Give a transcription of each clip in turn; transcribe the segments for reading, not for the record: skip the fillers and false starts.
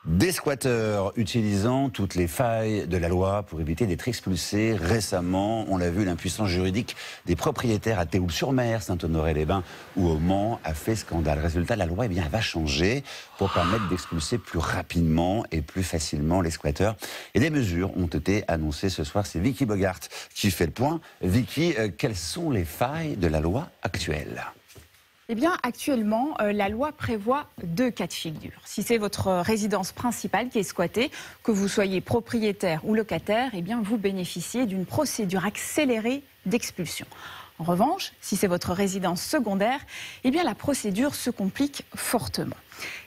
Des squatteurs utilisant toutes les failles de la loi pour éviter d'être expulsés. Récemment, on l'a vu, l'impuissance juridique des propriétaires à Théoule-sur-Mer, Saint-Honoré-les-Bains ou au Mans a fait scandale. Résultat, la loi elle va changer pour permettre d'expulser plus rapidement et plus facilement les squatteurs. Et des mesures ont été annoncées ce soir. C'est Vicky Bogart qui fait le point. Vicky, quelles sont les failles de la loi actuelle ? Eh bien, actuellement, la loi prévoit 2 cas de figure. Si c'est votre résidence principale qui est squattée, que vous soyez propriétaire ou locataire, eh bien, vous bénéficiez d'une procédure accélérée d'expulsion. En revanche, si c'est votre résidence secondaire, eh bien, la procédure se complique fortement.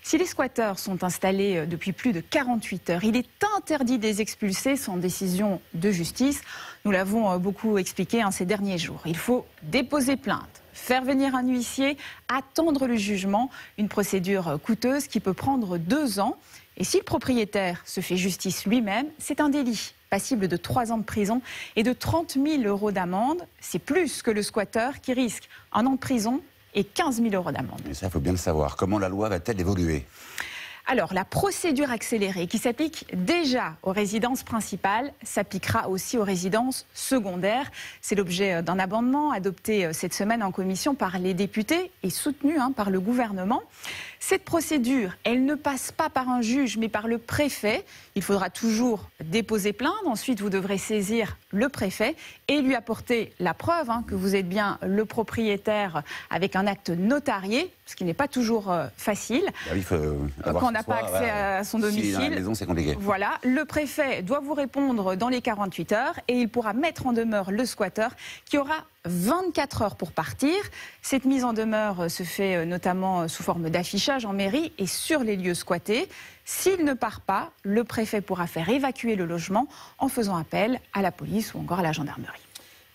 Si les squatteurs sont installés depuis plus de 48 heures, il est interdit de les expulser sans décision de justice. Nous l'avons beaucoup expliqué ces derniers jours. Il faut déposer plainte, faire venir un huissier, attendre le jugement, une procédure coûteuse qui peut prendre 2 ans. Et si le propriétaire se fait justice lui-même, c'est un délit, passible de 3 ans de prison et de 30 000 € d'amende. C'est plus que le squatteur qui risque 1 an de prison et 15 000 € d'amende. Et ça, il faut bien le savoir. Comment la loi va-t-elle évoluer ? Alors, la procédure accélérée qui s'applique déjà aux résidences principales s'appliquera aussi aux résidences secondaires. C'est l'objet d'un amendement adopté cette semaine en commission par les députés et soutenu par le gouvernement. Cette procédure, elle ne passe pas par un juge, mais par le préfet. Il faudra toujours déposer plainte. Ensuite, vous devrez saisir le préfet et lui apporter la preuve que vous êtes bien le propriétaire avec un acte notarié, ce qui n'est pas toujours facile. Il faut quand on n'a pas accès à son domicile. Dans la maison, c'est compliqué. Voilà, le préfet doit vous répondre dans les 48 heures et il pourra mettre en demeure le squatteur qui aura 24 heures pour partir. Cette mise en demeure se fait notamment sous forme d'affichage en mairie et sur les lieux squattés. S'il ne part pas, le préfet pourra faire évacuer le logement en faisant appel à la police ou encore à la gendarmerie.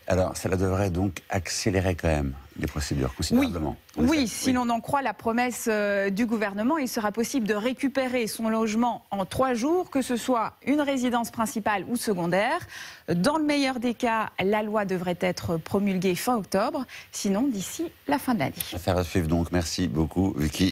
Alors, cela devrait donc accélérer quand même les procédures considérablement. Oui, si l'on en croit la promesse du gouvernement, il sera possible de récupérer son logement en 3 jours, que ce soit une résidence principale ou secondaire. Dans le meilleur des cas, la loi devrait être promulguée fin octobre, sinon d'ici la fin de l'année. Affaire à suivre donc. Merci beaucoup, Vicky.